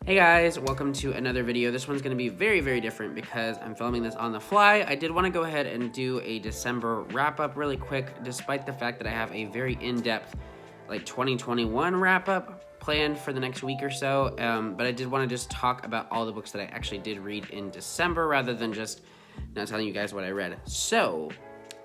Hey guys, welcome to another video. This one's going to be very different because I'm filming this on the fly. I did want to go ahead and do a December wrap up really quick, despite the fact that I have a very in-depth 2021 wrap up planned for the next week or so. But I did want to just talk about all the books that I actually did read in December rather than just not telling you guys what I read. So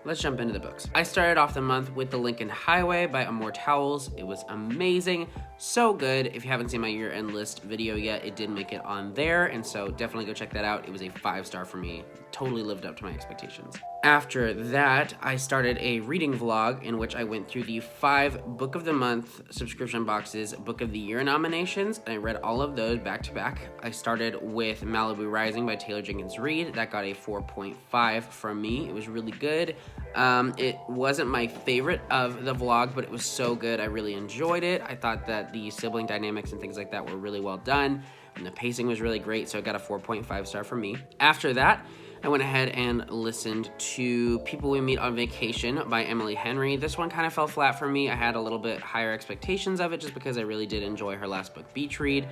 let's jump into the books. I started off the month with The Lincoln Highway by Immortals. It was amazing, so good. If you haven't seen my year-end list video yet, it did make it on there, and so definitely go check that out. It was a 5-star for me. Totally lived up to my expectations. After that, I started a reading vlog in which I went through the 5 Book of the Month subscription boxes, Book of the Year nominations, and I read all of those back to back. I started with Malibu Rising by Taylor Jenkins Reid. That got a 4.5 from me. It was really good. It wasn't my favorite of the vlog, but it was so good. I really enjoyed it. I thought that the sibling dynamics and things like that were really well done, and the pacing was really great, so it got a 4.5 star from me. After that, I went ahead and listened to People We Meet on Vacation by Emily Henry. This one kind of fell flat for me. I had a little bit higher expectations of it just because I really did enjoy her last book, Beach Read,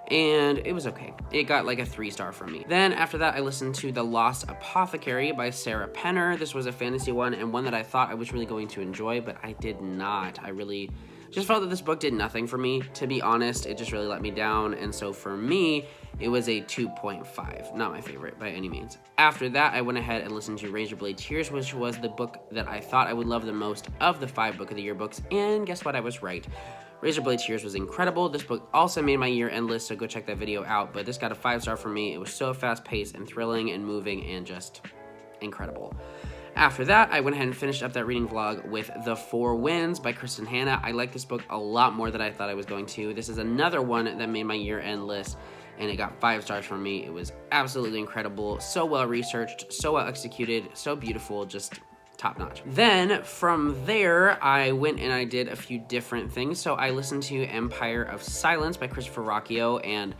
and it was okay. It got like a 3-star from me. Then after that, I listened to The Lost Apothecary by Sarah Penner. This was a fantasy one and one that I thought I was really going to enjoy, but I did not. I really just felt that this book did nothing for me, to be honest. It just really let me down, and so for me, it was a 2.5. Not my favorite by any means. After that, I went ahead and listened to Razorblade Tears, which was the book that I thought I would love the most of the 5 Book of the Year books, and guess what? I was right. Razorblade Tears was incredible. This book also made my year-end list, so go check that video out, but this got a 5-star from me. It was so fast-paced and thrilling and moving and just incredible. After that, I went ahead and finished up that reading vlog with The Four Winds by Kristen Hanna. I like this book a lot more than I thought I was going to. This is another one that made my year-end list, and it got 5 stars from me. It was absolutely incredible, so well researched, so well executed, so beautiful, just top notch. Then from there, I went and I did a few different things. So I listened to Empire of Silence by Christopher Rocchio, and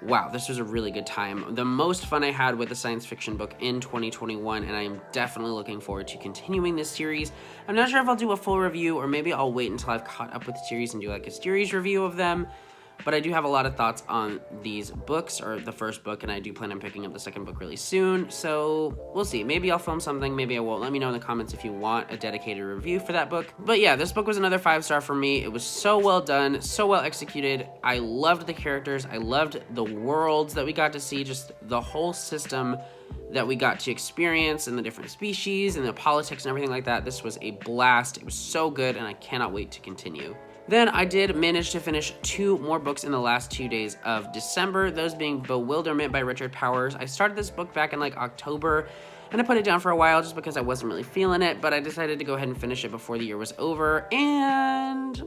wow, this was a really good time. The most fun I had with a science fiction book in 2021, and I am definitely looking forward to continuing this series. I'm not sure if I'll do a full review, or maybe I'll wait until I've caught up with the series and do like a series review of them. But I do have a lot of thoughts on these books, or the first book, and I do plan on picking up the second book really soon, so we'll see. Maybe I'll film something, maybe I won't. Let me know in the comments if you want a dedicated review for that book. But yeah, this book was another 5-star for me. It was so well done, so well executed. I loved the characters. I loved the worlds that we got to see, just the whole system that we got to experience, and the different species, and the politics and everything like that. This was a blast. It was so good, and I cannot wait to continue. Then I did manage to finish 2 more books in the last 2 days of December, those being Bewilderment by Richard Powers. I started this book back in October, and I put it down for a while just because I wasn't really feeling it, but I decided to go ahead and finish it before the year was over, and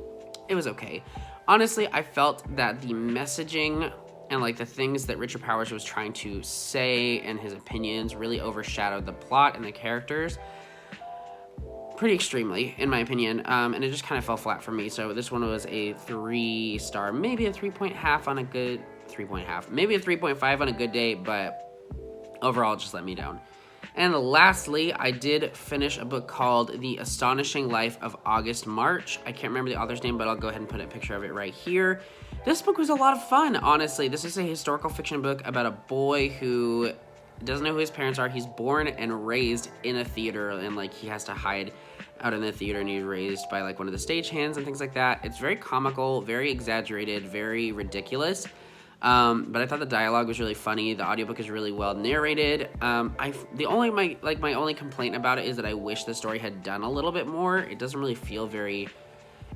it was okay. Honestly, I felt that the messaging and the things that Richard Powers was trying to say and his opinions really overshadowed the plot and the characters pretty extremely, in my opinion, and it just kind of fell flat for me. So this one was a 3-star, maybe a 3.5 on a good, 3.5, maybe a 3.5 on a good day, but overall it just let me down. And lastly, I did finish a book called The Astonishing Life of August March. I can't remember the author's name, but I'll go ahead and put a picture of it right here. This book was a lot of fun, honestly. This is a historical fiction book about a boy who doesn't know who his parents are. He's born and raised in a theater, and he has to hide out in the theater, and he's raised by one of the stagehands and things like that. It's very comical, very exaggerated, very ridiculous. But I thought the dialogue was really funny. The audiobook is really well narrated. My only complaint about it is that I wish the story had done a little bit more. It doesn't really feel very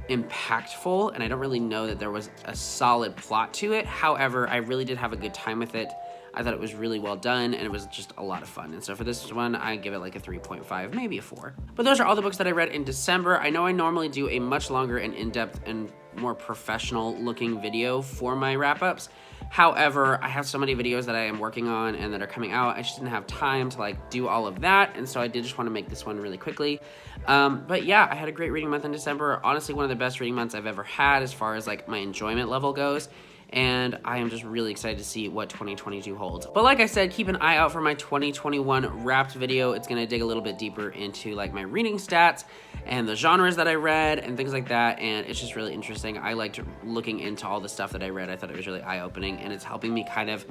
impactful, and I don't really know that there was a solid plot to it. However, I really did have a good time with it. I thought it was really well done, and it was just a lot of fun. And so for this one, I give it a 3.5, maybe a 4. But those are all the books that I read in December. I know I normally do a much longer and in-depth and more professional looking video for my wrap-ups. However, I have so many videos that I am working on and that are coming out. I just didn't have time to do all of that, and so I did just want to make this one really quickly. But yeah, I had a great reading month in December. Honestly, one of the best reading months I've ever had as far as my enjoyment level goes. And I am just really excited to see what 2022 holds. But like I said, keep an eye out for my 2021 wrapped video. It's gonna dig a little bit deeper into my reading stats and the genres that I read and things like that, and it's just really interesting. I liked looking into all the stuff that I read. I thought it was really eye-opening, and it's helping me kind of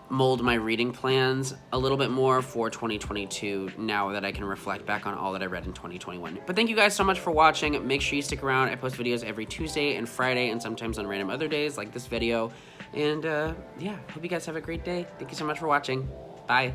mold my reading plans a little bit more for 2022 now that I can reflect back on all that I read in 2021. But thank you guys so much for watching. Make sure you stick around. I post videos every Tuesday and Friday and sometimes on random other days like this video. And yeah, hope you guys have a great day. Thank you so much for watching. Bye.